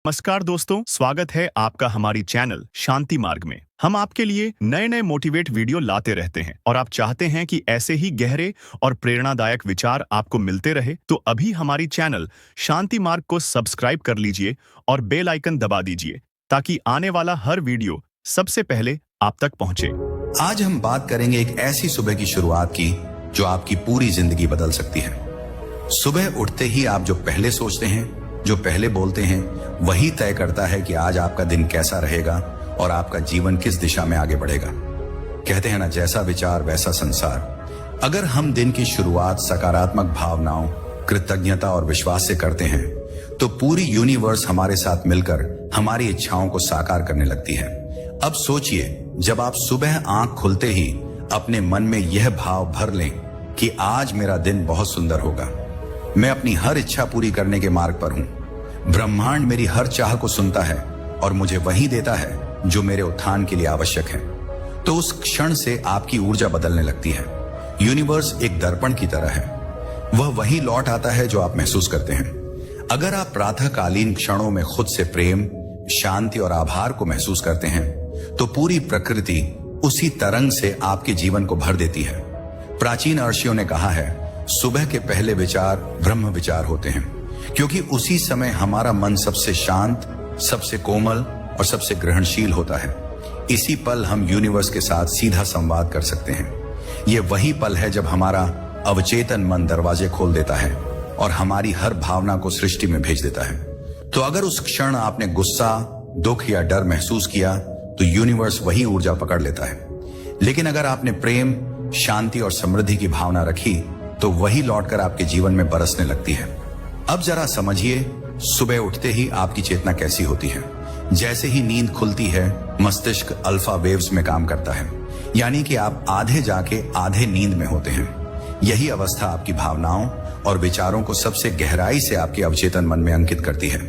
नमस्कार दोस्तों, स्वागत है आपका हमारी चैनल शांति मार्ग में। हम आपके लिए नए नए मोटिवेट वीडियो लाते रहते हैं और आप चाहते हैं कि ऐसे ही गहरे और प्रेरणादायक विचार आपको मिलते रहे तो अभी हमारी चैनल शांति मार्ग को सब्सक्राइब कर लीजिए और बेल आइकन दबा दीजिए ताकि आने वाला हर वीडियो सबसे पहले आप तक पहुंचे। आज हम बात करेंगे एक ऐसी सुबह की शुरुआत की जो आपकी पूरी जिंदगी बदल सकती है। सुबह उठते ही आप जो पहले सोचते हैं, जो पहले बोलते हैं, वही तय करता है कि आज आपका दिन कैसा रहेगा और आपका जीवन किस दिशा में आगे बढ़ेगा। कहते हैं ना, जैसा विचार वैसा संसार। अगर हम दिन की शुरुआत सकारात्मक भावनाओं, कृतज्ञता और विश्वास से करते हैं तो पूरी यूनिवर्स हमारे साथ मिलकर हमारी इच्छाओं को साकार करने लगती है। अब सोचिए, जब आप सुबह आंख खुलते ही अपने मन में यह भाव भर लें कि आज मेरा दिन बहुत सुंदर होगा, मैं अपनी हर इच्छा पूरी करने के मार्ग पर हूं, ब्रह्मांड मेरी हर चाह को सुनता है और मुझे वही देता है जो मेरे उत्थान के लिए आवश्यक है, तो उस क्षण से आपकी ऊर्जा बदलने लगती है। यूनिवर्स एक दर्पण की तरह है, वह वही लौट आता है जो आप महसूस करते हैं। अगर आप प्रातःकालीन क्षणों में खुद से प्रेम, शांति और आभार को महसूस करते हैं तो पूरी प्रकृति उसी तरंग से आपके जीवन को भर देती है। प्राचीन ऋषियों ने कहा है, सुबह के पहले विचार ब्रह्म विचार होते हैं, क्योंकि उसी समय हमारा मन सबसे शांत, सबसे कोमल और सबसे ग्रहणशील होता है। इसी पल हम यूनिवर्स के साथ सीधा संवाद कर सकते हैं। यह वही पल है जब हमारा अवचेतन मन दरवाजे खोल देता है और हमारी हर भावना को सृष्टि में भेज देता है। तो अगर उस क्षण आपने गुस्सा, दुख या डर महसूस किया तो यूनिवर्स वही ऊर्जा पकड़ लेता है। लेकिन अगर आपने प्रेम, शांति और समृद्धि की भावना रखी तो वही लौटकर आपके जीवन में बरसने लगती है। अब जरा समझिए, सुबह उठते ही आपकी चेतना कैसी होती है। जैसे ही नींद खुलती है, मस्तिष्क अल्फा वेव्स में काम करता है, यानी कि आप आधे जाके आधे नींद में होते हैं। यही अवस्था आपकी भावनाओं और विचारों को सबसे गहराई से आपके अवचेतन मन में अंकित करती है।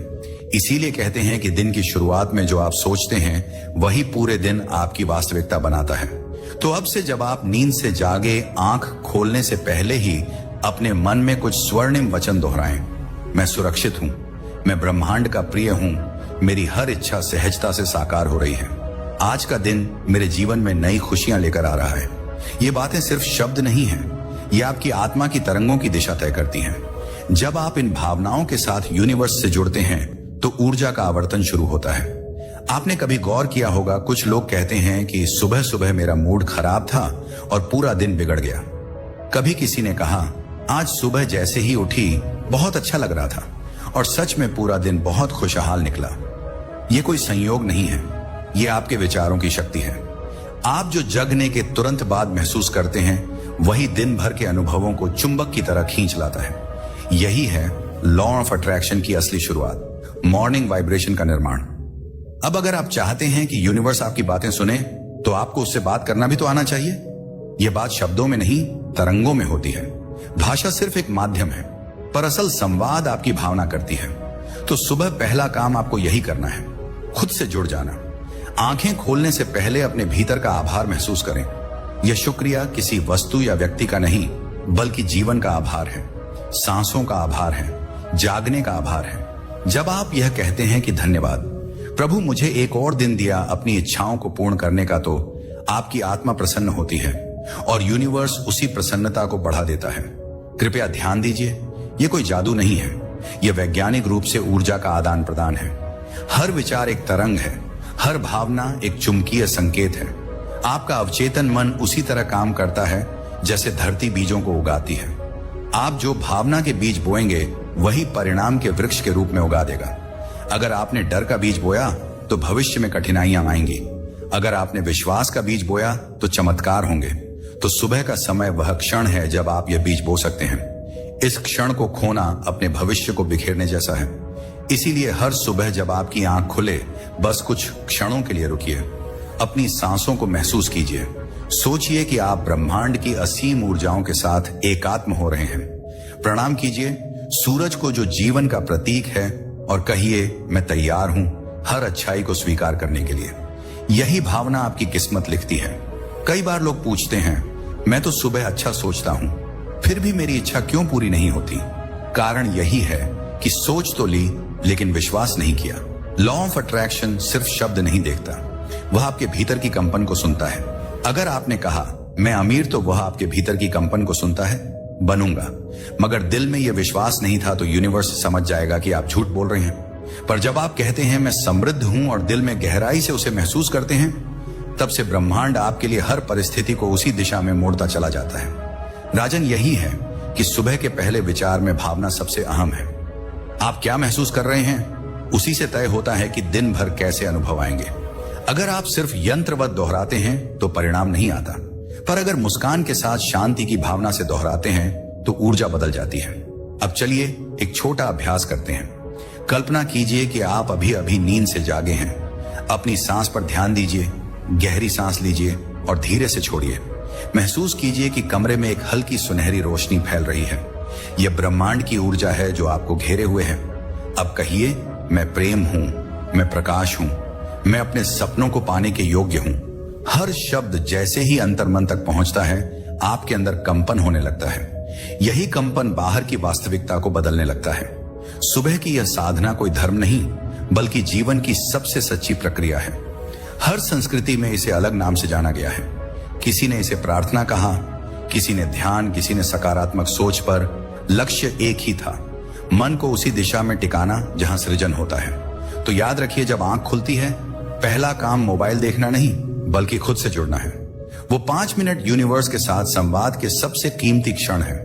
इसीलिए कहते हैं कि दिन की शुरुआत में जो आप सोचते हैं वही पूरे दिन आपकी वास्तविकता बनाता है। तो अब से जब आप नींद से जागे, आंख खोलने से पहले ही अपने मन में कुछ स्वर्णिम वचन दोहराएं। मैं सुरक्षित हूं, मैं ब्रह्मांड का प्रिय हूं, मेरी हर इच्छा सहजता से साकार हो रही है, आज का दिन मेरे जीवन में नई खुशियां लेकर आ रहा है। ये बातें सिर्फ शब्द नहीं हैं, ये आपकी आत्मा की तरंगों की दिशा तय करती हैं। जब आप इन भावनाओं के साथ यूनिवर्स से जुड़ते हैं तो ऊर्जा का आवर्तन शुरू होता है। आपने कभी गौर किया होगा, कुछ लोग कहते हैं कि सुबह सुबह मेरा मूड खराब था और पूरा दिन बिगड़ गया। कभी किसी ने कहा, आज सुबह जैसे ही उठी बहुत अच्छा लग रहा था और सच में पूरा दिन बहुत खुशहाल निकला। ये कोई संयोग नहीं है, ये आपके विचारों की शक्ति है। आप जो जगने के तुरंत बाद महसूस करते हैं वही दिन भर के अनुभवों को चुंबक की तरह खींच लाता है। यही है लॉ ऑफ अट्रैक्शन की असली शुरुआत, मॉर्निंग वाइब्रेशन का निर्माण। अब अगर आप चाहते हैं कि यूनिवर्स आपकी बातें सुने तो आपको उससे बात करना भी तो आना चाहिए। यह बात शब्दों में नहीं, तरंगों में होती है। भाषा सिर्फ एक माध्यम है, पर असल संवाद आपकी भावना करती है। तो सुबह पहला काम आपको यही करना है, खुद से जुड़ जाना। आंखें खोलने से पहले अपने भीतर का आभार महसूस करें। यह शुक्रिया किसी वस्तु या व्यक्ति का नहीं, बल्कि जीवन का आभार है, सांसों का आभार है, जागने का आभार है। जब आप यह कहते हैं कि धन्यवाद प्रभु, मुझे एक और दिन दिया अपनी इच्छाओं को पूर्ण करने का, तो आपकी आत्मा प्रसन्न होती है और यूनिवर्स उसी प्रसन्नता को बढ़ा देता है। कृपया ध्यान दीजिए, यह कोई जादू नहीं है, यह वैज्ञानिक रूप से ऊर्जा का आदान प्रदान है। हर विचार एक तरंग है, हर भावना एक चुंबकीय संकेत है। आपका अवचेतन मन उसी तरह काम करता है जैसे धरती बीजों को उगाती है। आप जो भावना के बीज बोएंगे वही परिणाम के वृक्ष के रूप में उगा देगा। अगर आपने डर का बीज बोया तो भविष्य में कठिनाइयां आएंगी। अगर आपने विश्वास का बीज बोया तो चमत्कार होंगे। तो सुबह का समय वह क्षण है जब आप यह बीज बो सकते हैं। इस क्षण को खोना अपने भविष्य को बिखेरने जैसा है। इसीलिए हर सुबह जब आपकी आंख खुले, बस कुछ क्षणों के लिए रुकिए, अपनी सांसों को महसूस कीजिए, सोचिए कि आप ब्रह्मांड की असीम ऊर्जाओं के साथ एकात्म हो रहे हैं। प्रणाम कीजिए सूरज को जो जीवन का प्रतीक है और कहिए, मैं तैयार हूं हर अच्छाई को स्वीकार करने के लिए। यही भावना आपकी किस्मत लिखती है। कई बार लोग पूछते हैं, मैं तो सुबह अच्छा सोचता हूं, फिर भी मेरी इच्छा क्यों पूरी नहीं होती? कारण यही है कि सोच तो ली लेकिन विश्वास नहीं किया। लॉ ऑफ अट्रैक्शन सिर्फ शब्द नहीं देखता, वह आपके भीतर की कंपन को सुनता है। अगर आपने कहा मैं अमीर, तो वह आपके भीतर की कंपन को सुनता है, बनूंगा। मगर दिल में यह विश्वास नहीं था तो यूनिवर्स समझ जाएगा कि आप झूठ बोल रहे हैं। पर जब आप कहते हैं मैं समृद्ध हूं और दिल में गहराई से उसे महसूस करते हैं, तब से ब्रह्मांड आपके लिए हर परिस्थिति को उसी दिशा में मोड़ता चला जाता है। राजन, यही है कि सुबह के पहले विचार में भावना सबसे अहम है। आप क्या महसूस कर रहे हैं, उसी से तय होता है कि दिन भर कैसे अनुभव आएंगे। अगर आप सिर्फ यंत्रवत दोहराते हैं तो परिणाम नहीं आता, पर अगर मुस्कान के साथ शांति की भावना से दोहराते हैं तो ऊर्जा बदल जाती है। अब चलिए एक छोटा अभ्यास करते हैं। कल्पना कीजिए कि आप अभी अभी नींद से जागे हैं। अपनी सांस पर ध्यान दीजिए, गहरी सांस लीजिए और धीरे से छोड़िए। महसूस कीजिए कि कमरे में एक हल्की सुनहरी रोशनी फैल रही है। यह ब्रह्मांड की ऊर्जा है जो आपको घेरे हुए है। अब कहिए, मैं प्रेम हूं, मैं प्रकाश हूं, मैं अपने सपनों को पाने के योग्य हूं। हर शब्द जैसे ही अंतर्मन तक पहुंचता है, आपके अंदर कंपन होने लगता है। यही कंपन बाहर की वास्तविकता को बदलने लगता है। सुबह की यह साधना कोई धर्म नहीं, बल्कि जीवन की सबसे सच्ची प्रक्रिया है। हर संस्कृति में इसे अलग नाम से जाना गया है। किसी ने इसे प्रार्थना कहा, किसी ने ध्यान, किसी ने सकारात्मक सोच, पर लक्ष्य एक ही था, मन को उसी दिशा में टिकाना जहां सृजन होता है। तो याद रखिए, जब आंख खुलती है, पहला काम मोबाइल देखना नहीं, बल्कि खुद से जुड़ना है। वो 5 मिनट यूनिवर्स के साथ संवाद के सबसे कीमती क्षण है।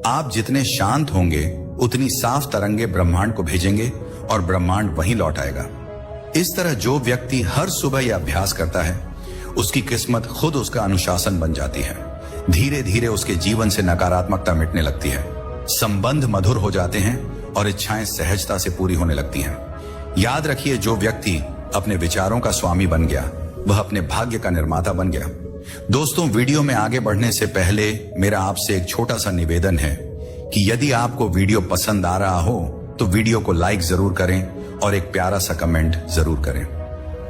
आप जितने शांत होंगे, उतनी साफ तरंगे ब्रह्मांड को भेजेंगे और ब्रह्मांड वहीं लौट आएगा। इस तरह जो व्यक्ति हर सुबह यह अभ्यास करता है, उसकी किस्मत खुद उसका अनुशासन बन जाती है। धीरे धीरे उसके जीवन से नकारात्मकता मिटने लगती है, संबंध मधुर हो जाते हैं और इच्छाएं सहजता से पूरी होने लगती हैं। याद रखिए, जो व्यक्ति अपने विचारों का स्वामी बन गया, वह अपने भाग्य का निर्माता बन गया। दोस्तों, वीडियो में आगे बढ़ने से पहले मेरा आपसे एक छोटा सा निवेदन है कि यदि आपको वीडियो पसंद आ रहा हो तो वीडियो को लाइक जरूर करें और एक प्यारा सा कमेंट जरूर करें।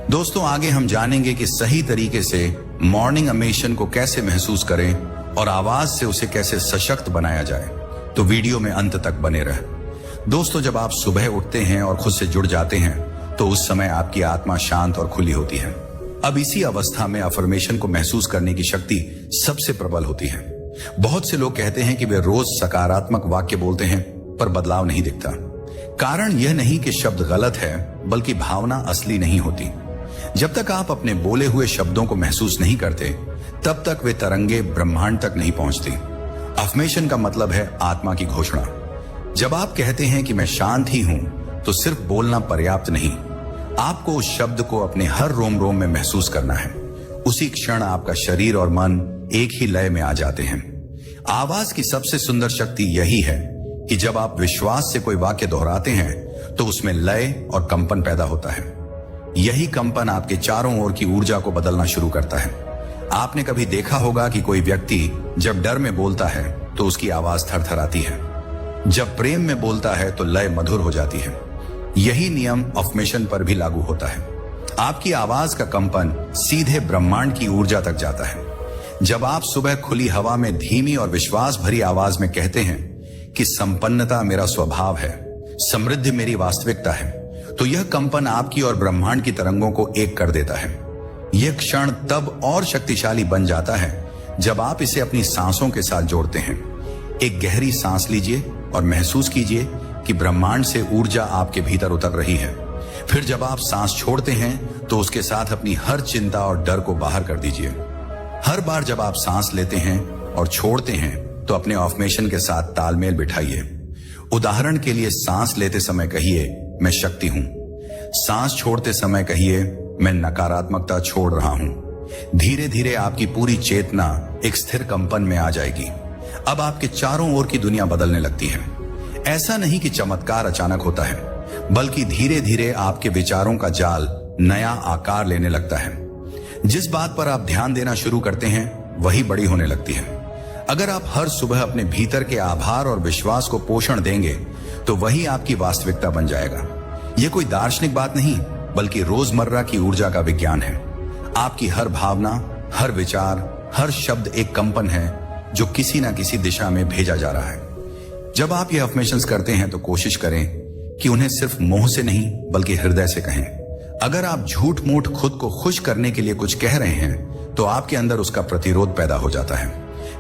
दोस्तों, आगे हम जानेंगे कि सही तरीके से मॉर्निंग अमेशन को कैसे महसूस करें और आवाज से उसे कैसे सशक्त बनाया जाए। तो वीडियो में अंत तक बने रहे। दोस्तों, जब आप सुबह उठते हैं और खुद से जुड़ जाते हैं, तो उस समय आपकी आत्मा शांत और खुली होती है। अब इसी अवस्था में अफर्मेशन को महसूस करने की शक्ति सबसे प्रबल होती है। बहुत से लोग कहते हैं कि वे रोज सकारात्मक वाक्य बोलते हैं, पर बदलाव नहीं दिखता। कारण यह नहीं कि शब्द गलत है, बल्कि भावना असली नहीं होती। जब तक आप अपने बोले हुए शब्दों को महसूस नहीं करते, तब तक वे तरंगे ब्रह्मांड तक नहीं पहुंचती। अफर्मेशन का मतलब है आत्मा की घोषणा। जब आप कहते हैं कि मैं शांत ही हूं, तो सिर्फ बोलना पर्याप्त नहीं, आपको उस शब्द को अपने हर रोम रोम में महसूस करना है। उसी क्षण आपका शरीर और मन एक ही लय में आ जाते हैं। आवाज की सबसे सुंदर शक्ति यही है कि जब आप विश्वास से कोई वाक्य दोहराते हैं, तो उसमें लय और कंपन पैदा होता है। यही कंपन आपके चारों ओर की ऊर्जा को बदलना शुरू करता है। आपने कभी देखा होगा कि कोई व्यक्ति जब डर में बोलता है तो उसकी आवाज थरथराती है, जब प्रेम में बोलता है तो लय मधुर हो जाती है। यही नियम अफर्मेशन पर भी लागू होता है। आपकी आवाज का कंपन सीधे ब्रह्मांड की ऊर्जा तक जाता है। जब आप सुबह खुली हवा में धीमी और विश्वास भरी आवाज में कहते हैं कि संपन्नता मेरा स्वभाव है, समृद्धि मेरी वास्तविकता है, तो यह कंपन आपकी और ब्रह्मांड की तरंगों को एक कर देता है। यह क्षण तब और शक्तिशाली बन जाता है जब आप इसे अपनी सांसों के साथ जोड़ते हैं। एक गहरी सांस लीजिए और महसूस कीजिए कि ब्रह्मांड से ऊर्जा आपके भीतर उतर रही है। फिर जब आप सांस छोड़ते हैं, तो उसके साथ अपनी हर चिंता और डर को बाहर कर दीजिए। हर बार जब आप सांस लेते हैं और छोड़ते हैं, तो अपने अफर्मेशन के साथ तालमेल बिठाइए। उदाहरण के लिए, सांस लेते समय कहिए मैं शक्ति हूं। सांस छोड़ते समय कहिए मैं नकारात्मकता छोड़ रहा हूं। धीरे धीरे आपकी पूरी चेतना एक स्थिर कंपन में आ जाएगी। अब आपके चारों ओर की दुनिया बदलने लगती है। ऐसा नहीं कि चमत्कार अचानक होता है, बल्कि धीरे धीरे आपके विचारों का जाल नया आकार लेने लगता है। जिस बात पर आप ध्यान देना शुरू करते हैं, वही बड़ी होने लगती है। अगर आप हर सुबह अपने भीतर के आभार और विश्वास को पोषण देंगे, तो वही आपकी वास्तविकता बन जाएगा। यह कोई दार्शनिक बात नहीं, बल्कि रोजमर्रा की ऊर्जा का विज्ञान है। आपकी हर भावना, हर विचार, हर शब्द एक कंपन है जो किसी ना किसी दिशा में भेजा जा रहा है। जब आप ये अफर्मेशंस करते हैं, तो कोशिश करें कि उन्हें सिर्फ मुंह से नहीं बल्कि हृदय से कहें। अगर आप झूठ मूठ खुद को खुश करने के लिए कुछ कह रहे हैं तो आपके अंदर उसका प्रतिरोध पैदा हो जाता है।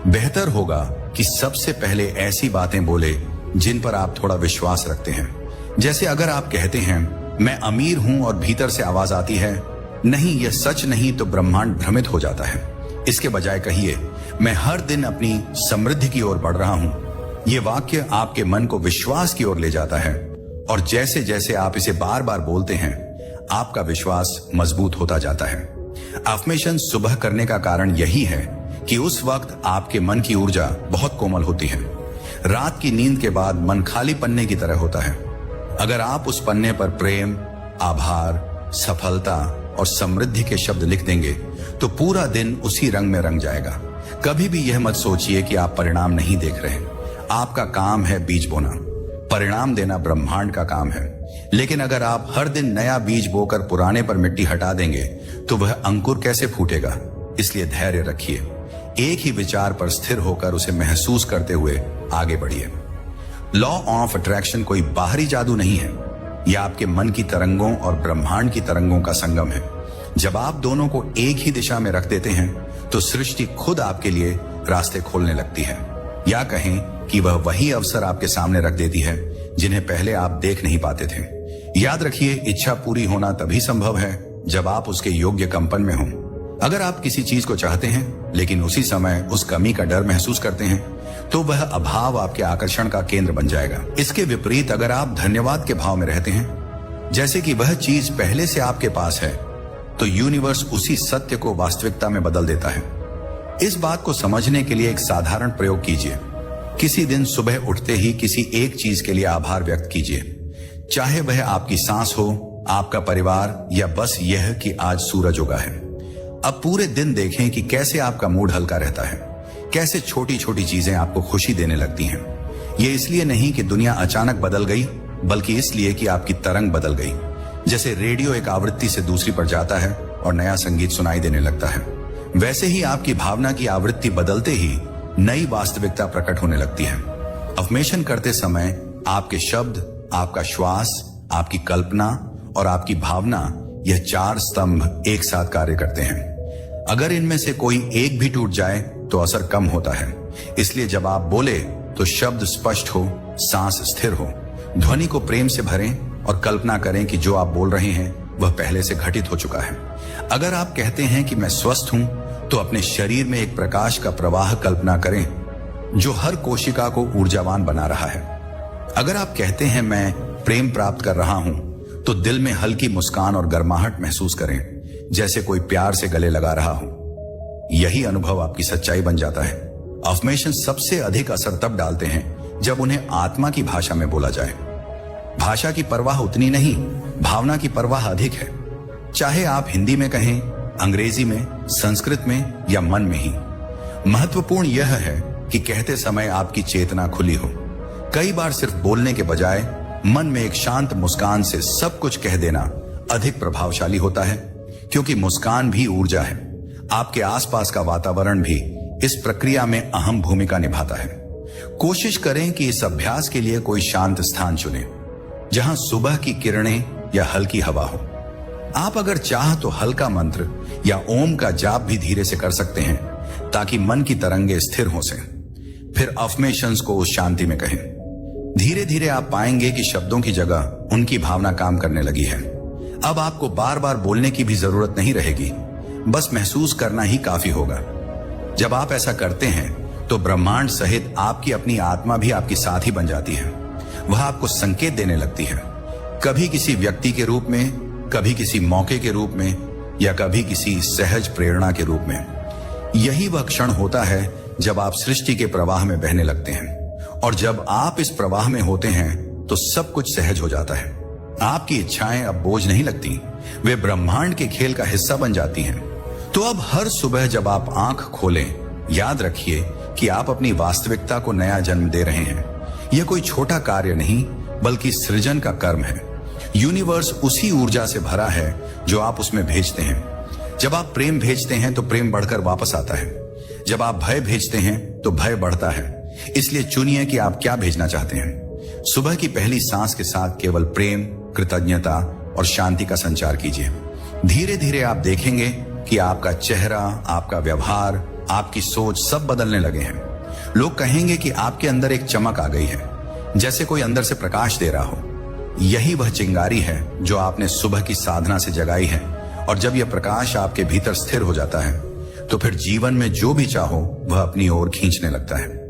बेहतर होगा कि सबसे पहले ऐसी बातें बोले जिन पर आप थोड़ा विश्वास रखते हैं। जैसे अगर आप कहते हैं मैं अमीर हूं और भीतर से आवाज आती है नहीं यह सच नहीं, तो ब्रह्मांड भ्रमित हो जाता है। इसके बजाय कहिए मैं हर दिन अपनी समृद्धि की ओर बढ़ रहा हूं। यह वाक्य आपके मन को विश्वास की ओर ले जाता है और जैसे जैसे आप इसे बार बार बोलते हैं आपका विश्वास मजबूत होता जाता है। अफर्मेशन सुबह करने का कारण यही है कि उस वक्त आपके मन की ऊर्जा बहुत कोमल होती है। रात की नींद के बाद मन खाली पन्ने की तरह होता है। अगर आप उस पन्ने पर प्रेम, आभार, सफलता और समृद्धि के शब्द लिख देंगे तो पूरा दिन उसी रंग में रंग जाएगा। कभी भी यह मत सोचिए कि आप परिणाम नहीं देख रहे। आपका काम है बीज बोना, परिणाम देना ब्रह्मांड का काम है। लेकिन अगर आप हर दिन नया बीज बोकर पुराने पर मिट्टी हटा देंगे तो वह अंकुर कैसे फूटेगा। इसलिए धैर्य रखिए, एक ही विचार पर स्थिर होकर उसे महसूस करते हुए आगे बढ़िए। लॉ ऑफ अट्रैक्शन कोई बाहरी जादू नहीं है, यह आपके मन की तरंगों और ब्रह्मांड की तरंगों का संगम है। जब आप दोनों को एक ही दिशा में रख देते हैं तो सृष्टि खुद आपके लिए रास्ते खोलने लगती है, या कहें कि वह वही अवसर आपके सामने रख देती है जिन्हें पहले आप देख नहीं पाते थे। याद रखिए, इच्छा पूरी होना तभी संभव है जब आप उसके योग्य कंपन में हों। अगर आप किसी चीज को चाहते हैं लेकिन उसी समय उस कमी का डर महसूस करते हैं तो वह अभाव आपके आकर्षण का केंद्र बन जाएगा। इसके विपरीत अगर आप धन्यवाद के भाव में रहते हैं, जैसे कि वह चीज पहले से आपके पास है, तो यूनिवर्स उसी सत्य को वास्तविकता में बदल देता है। इस बात को समझने के लिए एक साधारण प्रयोग कीजिए। किसी दिन सुबह उठते ही किसी एक चीज के लिए आभार व्यक्त कीजिए, चाहे वह आपकी सांस हो, आपका परिवार, या बस यह कि आज सूरज उगा है। अब पूरे दिन देखें कि कैसे आपका मूड हल्का रहता है, कैसे छोटी छोटी चीजें आपको खुशी देने लगती हैं। ये इसलिए नहीं कि दुनिया अचानक बदल गई, बल्कि इसलिए कि आपकी तरंग बदल गई। जैसे रेडियो एक आवृत्ति से दूसरी पर जाता है और नया संगीत सुनाई देने लगता है, वैसे ही आपकी भावना की आवृत्ति बदलते ही नई वास्तविकता प्रकट होने लगती है। अफर्मेशन करते समय आपके शब्द, आपका श्वास, आपकी कल्पना और आपकी भावना, यह चार स्तंभ एक साथ कार्य करते हैं। अगर इनमें से कोई एक भी टूट जाए तो असर कम होता है। इसलिए जब आप बोले तो शब्द स्पष्ट हो, सांस स्थिर हो, ध्वनि को प्रेम से भरें और कल्पना करें कि जो आप बोल रहे हैं वह पहले से घटित हो चुका है। अगर आप कहते हैं कि मैं स्वस्थ हूं तो अपने शरीर में एक प्रकाश का प्रवाह कल्पना करें जो हर कोशिका को ऊर्जावान बना रहा है। अगर आप कहते हैं मैं प्रेम प्राप्त कर रहा हूं तो दिल में हल्की मुस्कान और गर्माहट महसूस करें, जैसे कोई प्यार से गले लगा रहा हो। यही अनुभव आपकी सच्चाई बन जाता है। अफर्मेशन सबसे अधिक असर तब डालते हैं जब उन्हें आत्मा की भाषा में बोला जाए। भाषा की परवाह उतनी नहीं, भावना की परवाह अधिक है। चाहे आप हिंदी में कहें, अंग्रेजी में, संस्कृत में या मन में ही। महत्वपूर्ण यह है कि कहते समय आपकी चेतना खुली हो। कई बार सिर्फ बोलने के बजाय मन में एक शांत मुस्कान से सब कुछ कह देना अधिक प्रभावशाली होता है, क्योंकि मुस्कान भी ऊर्जा है। आपके आसपास का वातावरण भी इस प्रक्रिया में अहम भूमिका निभाता है। कोशिश करें कि इस अभ्यास के लिए कोई शांत स्थान चुनें, जहां सुबह की किरणें या हल्की हवा हो। आप अगर चाह तो हल्का मंत्र या ओम का जाप भी धीरे से कर सकते हैं, ताकि मन की तरंगे स्थिर हो सकें। फिर अफर्मेशंस को उस शांति में कहें। धीरे धीरे आप पाएंगे कि शब्दों की जगह उनकी भावना काम करने लगी है। अब आपको बार बार बोलने की भी जरूरत नहीं रहेगी, बस महसूस करना ही काफी होगा। जब आप ऐसा करते हैं तो ब्रह्मांड सहित आपकी अपनी आत्मा भी आपकी साथी बन जाती है। वह आपको संकेत देने लगती है, कभी किसी व्यक्ति के रूप में, कभी किसी मौके के रूप में, या कभी किसी सहज प्रेरणा के रूप में। यही वह क्षण होता है जब आप सृष्टि के प्रवाह में बहने लगते हैं, और जब आप इस प्रवाह में होते हैं तो सब कुछ सहज हो जाता है। आपकी इच्छाएं अब बोझ नहीं लगती, वे ब्रह्मांड के खेल का हिस्सा बन जाती हैं। तो अब हर सुबह जब आप आंख खोलें, याद रखिए कि आप अपनी वास्तविकता को नया जन्म दे रहे हैं। यह कोई छोटा कार्य नहीं, बल्कि सृजन का कर्म है। यूनिवर्स उसी ऊर्जा से भरा है जो आप उसमें भेजते हैं। जब आप प्रेम भेजते हैं तो प्रेम बढ़कर वापस आता है। जब आप भय भेजते हैं तो भय बढ़ता है। इसलिए चुनिए कि आप क्या भेजना चाहते हैं। सुबह की पहली सांस के साथ केवल प्रेम, कृतज्ञता और शांति का संचार कीजिए। धीरे धीरे आप देखेंगे कि आपका चेहरा, आपका व्यवहार, आपकी सोच सब बदलने लगे हैं। लोग कहेंगे कि आपके अंदर एक चमक आ गई है, जैसे कोई अंदर से प्रकाश दे रहा हो। यही वह चिंगारी है जो आपने सुबह की साधना से जगाई है, और जब यह प्रकाश आपके भीतर स्थिर हो जाता है तो फिर जीवन में जो भी चाहो वह अपनी ओर खींचने लगता है।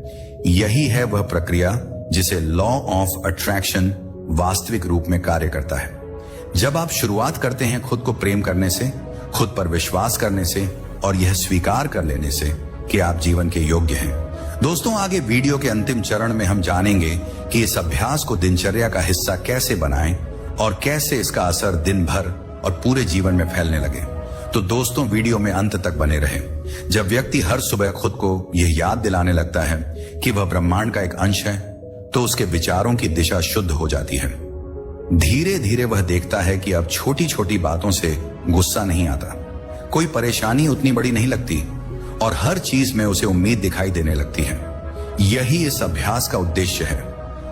यही है वह प्रक्रिया जिसे लॉ ऑफ अट्रैक्शन वास्तविक रूप में कार्य करता है। जब आप शुरुआत करते हैं खुद को प्रेम करने से, खुद पर विश्वास करने से और यह स्वीकार कर लेने से कि आप जीवन के योग्य हैं। दोस्तों, आगे वीडियो के अंतिम चरण में हम जानेंगे कि इस अभ्यास को दिनचर्या का हिस्सा कैसे बनाएं और कैसे इसका असर दिन भर और पूरे जीवन में फैलने लगे। तो दोस्तों, वीडियो में अंत तक बने रहें। जब व्यक्ति हर सुबह खुद को यह याद दिलाने लगता है कि वह ब्रह्मांड का एक अंश है, तो उसके विचारों की दिशा शुद्ध हो जाती है। धीरे धीरे वह देखता है कि अब छोटी छोटी बातों से गुस्सा नहीं आता, कोई परेशानी उतनी बड़ी नहीं लगती और हर चीज में उसे उम्मीद दिखाई देने लगती है। यही इस अभ्यास का उद्देश्य है,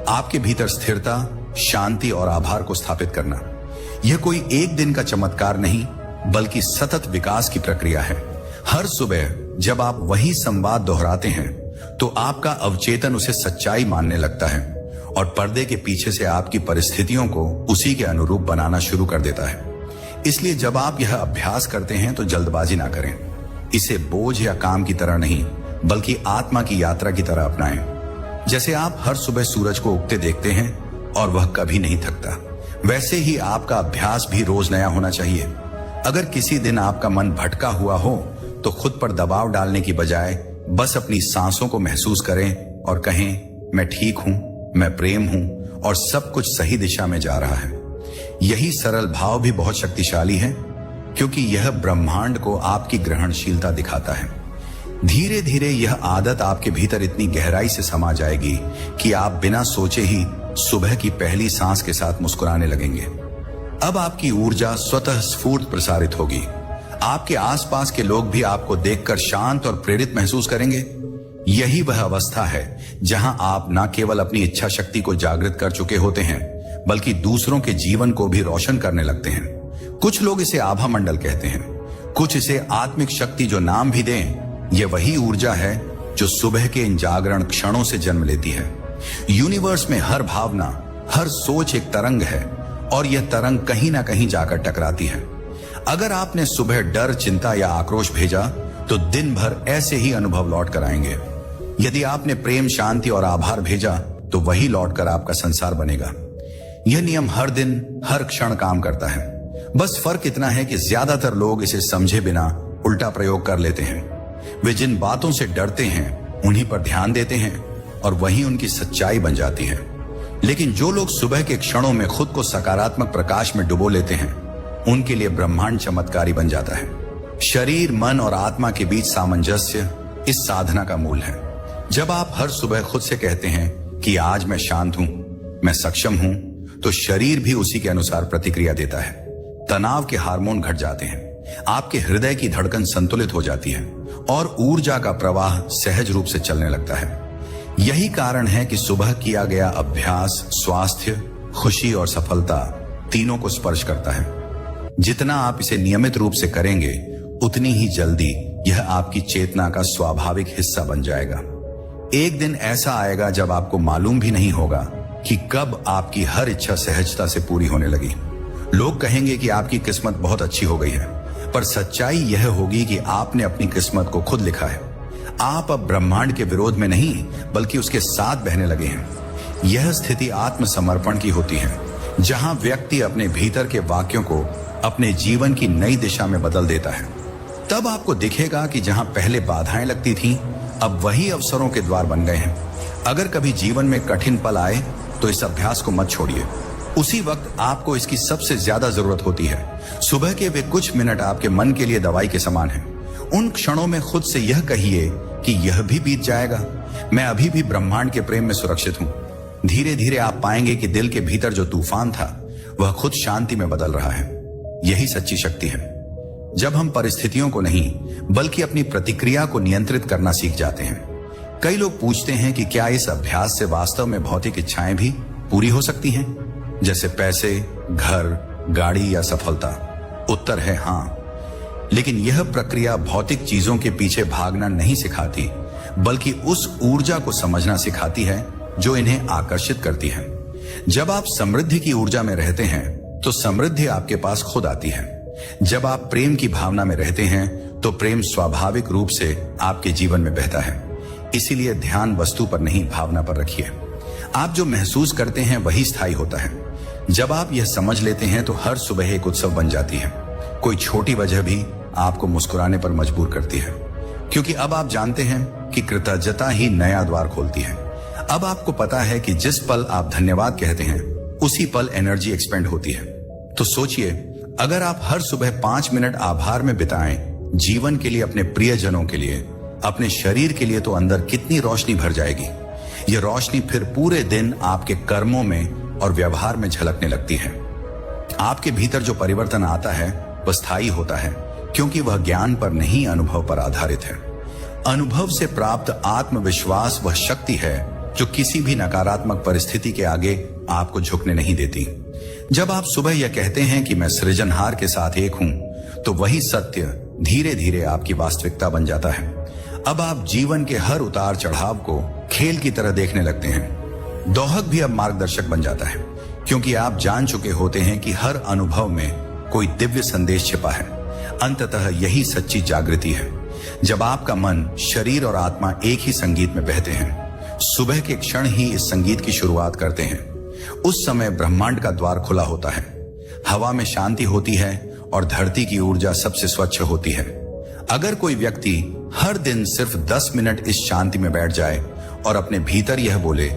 आपके भीतर स्थिरता, शांति और आभार को स्थापित करना। यह कोई एक दिन का चमत्कार नहीं, बल्कि सतत विकास की प्रक्रिया है। हर सुबह जब आप वही संवाद दोहराते हैं तो आपका अवचेतन उसे सच्चाई मानने लगता है और पर्दे के पीछे से आपकी परिस्थितियों को उसी के अनुरूप बनाना शुरू कर देता है। इसलिए जब आप यह अभ्यास करते हैं तो जल्दबाजी ना करें। इसे बोझ या काम की तरह नहीं, बल्कि आत्मा की यात्रा की तरह अपनाएं। जैसे आप हर सुबह सूरज को उगते देखते हैं और वह कभी नहीं थकता, वैसे ही आपका अभ्यास भी रोज नया होना चाहिए। अगर किसी दिन आपका मन भटका हुआ हो तो खुद पर दबाव डालने की बजाय बस अपनी सांसों को महसूस करें और कहें, मैं ठीक हूं, मैं प्रेम हूं और सब कुछ सही दिशा में जा रहा है। यही सरल भाव भी बहुत शक्तिशाली है, क्योंकि यह ब्रह्मांड को आपकी ग्रहणशीलता दिखाता है। धीरे धीरे यह आदत आपके भीतर इतनी गहराई से समा जाएगी कि आप बिना सोचे ही सुबह की पहली सांस के साथ मुस्कुराने लगेंगे। अब आपकी ऊर्जा स्वतः स्फूर्त प्रसारित होगी। आपके आसपास के लोग भी आपको देखकर शांत और प्रेरित महसूस करेंगे। यही वह अवस्था है जहां आप न केवल अपनी इच्छा शक्ति को जागृत कर चुके होते हैं, बल्कि दूसरों के जीवन को भी रोशन करने लगते हैं। कुछ लोग इसे आभा मंडल कहते हैं, कुछ इसे आत्मिक शक्ति जो नाम भी दें। यह वही ऊर्जा है जो सुबह के इन जागरण क्षणों से जन्म लेती है। यूनिवर्स में हर भावना, हर सोच एक तरंग है और यह तरंग कहीं ना कहीं जाकर टकराती है। अगर आपने सुबह डर, चिंता या आक्रोश भेजा तो दिन भर ऐसे ही अनुभव लौट कर आएंगे। यदि आपने प्रेम, शांति और आभार भेजा तो वही लौटकर आपका संसार बनेगा। यह नियम हर दिन, हर क्षण काम करता है। बस फर्क इतना है कि ज्यादातर लोग इसे समझे बिना उल्टा प्रयोग कर लेते हैं। वे जिन बातों से डरते हैं उन्हीं पर ध्यान देते हैं और वही उनकी सच्चाई बन जाती है। लेकिन जो लोग सुबह के क्षणों में खुद को सकारात्मक प्रकाश में डुबो लेते हैं, उनके लिए ब्रह्मांड चमत्कारी बन जाता है। शरीर, मन और आत्मा के बीच सामंजस्य इस साधना का मूल है। जब आप हर सुबह खुद से कहते हैं कि आज मैं शांत हूं, मैं सक्षम हूं, तो शरीर भी उसी के अनुसार प्रतिक्रिया देता है। तनाव के हार्मोन घट जाते हैं, आपके हृदय की धड़कन संतुलित हो जाती है और ऊर्जा का प्रवाह सहज रूप से चलने लगता है। यही कारण है कि सुबह किया गया अभ्यास स्वास्थ्य, खुशी और सफलता तीनों को स्पर्श करता है। जितना आप इसे नियमित रूप से करेंगे, उतनी ही जल्दी यह आपकी चेतना का स्वाभाविक हिस्सा बन जाएगा। एक दिन ऐसा आएगा जब आपको मालूम भी नहीं होगा कि कब आपकी हर इच्छा सहजता से पूरी होने लगी। लोग कहेंगे कि आपकी किस्मत बहुत अच्छी हो गई है, पर सच्चाई यह होगी कि आपने अपनी किस्मत को खुद लिखा है। आप अब ब्रह्मांड के विरोध में नहीं, बल्कि उसके साथ बहने लगे हैं। यह स्थिति आत्मसमर्पण की होती है, जहां व्यक्ति अपने भीतर के वाक्यों को अपने जीवन की नई दिशा में बदल देता है। तब आपको दिखेगा कि जहां पहले बाधाएं लगती थीं, अब वही अवसरों के द्वार बन गए हैं। अगर कभी जीवन में कठिन पल आए तो इस अभ्यास को मत छोड़िए। उसी वक्त आपको इसकी सबसे ज्यादा जरूरत होती है। सुबह के वे कुछ मिनट आपके मन के लिए दवाई के समान हैं। उन क्षणों में खुद से यह कहिए कि यह भी बीत जाएगा, मैं अभी भी ब्रह्मांड के प्रेम में सुरक्षित हूं। धीरे धीरे आप पाएंगे कि दिल के भीतर जो तूफान था वह खुद शांति में बदल रहा है। यही सच्ची शक्ति है। जब हम परिस्थितियों को नहीं, बल्कि अपनी प्रतिक्रिया को नियंत्रित करना सीख जाते हैं। कई लोग पूछते हैं कि क्या इस अभ्यास से वास्तव में भौतिक इच्छाएं भी पूरी हो सकती हैं, जैसे पैसे, घर, गाड़ी या सफलता? उत्तर है हाँ। लेकिन यह प्रक्रिया भौतिक चीजों के पीछे भागना नहीं सिखाती, बल्कि उस ऊर्जा को समझना सिखाती है जो इन्हें आकर्षित करती है। जब आप समृद्धि की ऊर्जा में रहते हैं तो समृद्धि आपके पास खुद आती है। जब आप प्रेम की भावना में रहते हैं तो प्रेम स्वाभाविक रूप से आपके जीवन में बहता है। इसीलिए ध्यान वस्तु पर नहीं, भावना पर रखिए। आप जो महसूस करते हैं वही स्थायी होता है। जब आप यह समझ लेते हैं तो हर सुबह एक उत्सव बन जाती है। कोई छोटी वजह भी आपको मुस्कुराने पर मजबूर करती है, क्योंकि अब आप जानते हैं कि कृतज्ञता ही नया द्वार खोलती है। अब आपको पता है कि जिस पल आप धन्यवाद कहते हैं उसी पल एनर्जी एक्सपेंड होती है। तो सोचिए, अगर आप हर सुबह 5 मिनट आभार में बिताएं, जीवन के लिए, अपने प्रियजनों के लिए, अपने शरीर के लिए, तो अंदर कितनी रोशनी भर जाएगी। यह रोशनी फिर पूरे दिन आपके कर्मों में और व्यवहार में झलकने लगती है। आपके भीतर जो परिवर्तन आता है वह स्थायी होता है, क्योंकि वह ज्ञान पर नहीं, अनुभव पर आधारित है। अनुभव से प्राप्त आत्मविश्वास वह शक्ति है जो किसी भी नकारात्मक परिस्थिति के आगे आपको झुकने नहीं देती। जब आप सुबह यह कहते हैं कि मैं सृजनहार के साथ एक हूं, तो वही सत्य धीरे धीरे आपकी वास्तविकता बन जाता है। अब आप जीवन के हर उतार चढ़ाव को खेल की तरह देखने लगते हैं। दोहक भी अब मार्गदर्शक बन जाता है, क्योंकि आप जान चुके होते हैं कि हर अनुभव में कोई दिव्य संदेश छिपा है। अंततः यही सच्ची जागृति है, जब आपका मन, शरीर और आत्मा एक ही संगीत में बहते हैं। सुबह के क्षण ही इस संगीत की शुरुआत करते हैं। उस समय ब्रह्मांड का द्वार खुला होता है, हवा में शांति होती है और धरती की ऊर्जा सबसे स्वच्छ होती है। अगर कोई व्यक्ति हर दिन सिर्फ 10 मिनट इस शांति में बैठ जाए और अपने भीतर यह बोले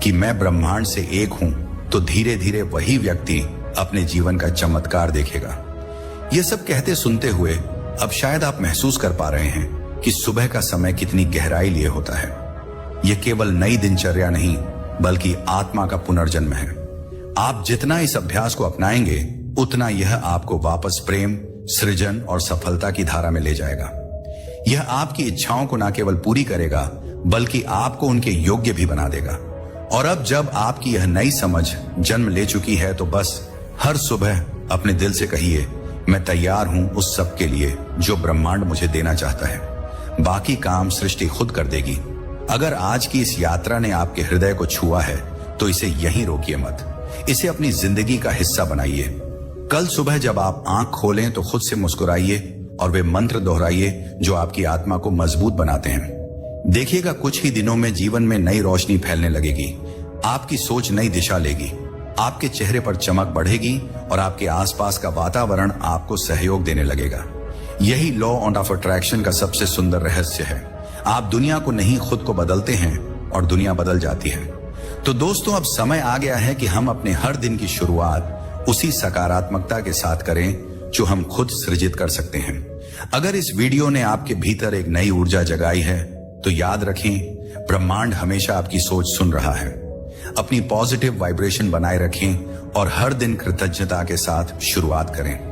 कि मैं ब्रह्मांड से एक हूं, तो धीरे धीरे वही व्यक्ति अपने जीवन का चमत्कार देखेगा। यह सब कहते सुनते हुए अब शायद आप महसूस कर पा रहे हैं कि सुबह का समय कितनी गहराई लिए होता है। यह केवल नई दिनचर्या नहीं, बल्कि आत्मा का पुनर्जन्म है। आप जितना इस अभ्यास को अपनाएंगे, उतना यह आपको वापस प्रेम, सृजन और सफलता की धारा में ले जाएगा। यह आपकी इच्छाओं को न केवल पूरी करेगा, बल्कि आपको उनके योग्य भी बना देगा। और अब जब आपकी यह नई समझ जन्म ले चुकी है, तो बस हर सुबह अपने दिल से कहिए, मैं तैयार हूं उस सब के लिए जो ब्रह्मांड मुझे देना चाहता है। बाकी काम सृष्टि खुद कर देगी। अगर आज की इस यात्रा ने आपके हृदय को छुआ है, तो इसे यहीं रोकिए मत। इसे अपनी जिंदगी का हिस्सा बनाइए। कल सुबह जब आप आंख खोलें तो खुद से मुस्कुराइए और वे मंत्र दोहराइए जो आपकी आत्मा को मजबूत बनाते हैं। देखिएगा, कुछ ही दिनों में जीवन में नई रोशनी फैलने लगेगी। आपकी सोच नई दिशा लेगी, आपके चेहरे पर चमक बढ़ेगी और आपके आसपास का वातावरण आपको सहयोग देने लगेगा। यही लॉ ऑफ अट्रैक्शन का सबसे सुंदर रहस्य है। आप दुनिया को नहीं, खुद को बदलते हैं और दुनिया बदल जाती है। तो दोस्तों, अब समय आ गया है कि हम अपने हर दिन की शुरुआत उसी सकारात्मकता के साथ करें जो हम खुद सृजित कर सकते हैं। अगर इस वीडियो ने आपके भीतर एक नई ऊर्जा जगाई है, तो याद रखें, ब्रह्मांड हमेशा आपकी सोच सुन रहा है। अपनी पॉजिटिव वाइब्रेशन बनाए रखें और हर दिन कृतज्ञता के साथ शुरुआत करें।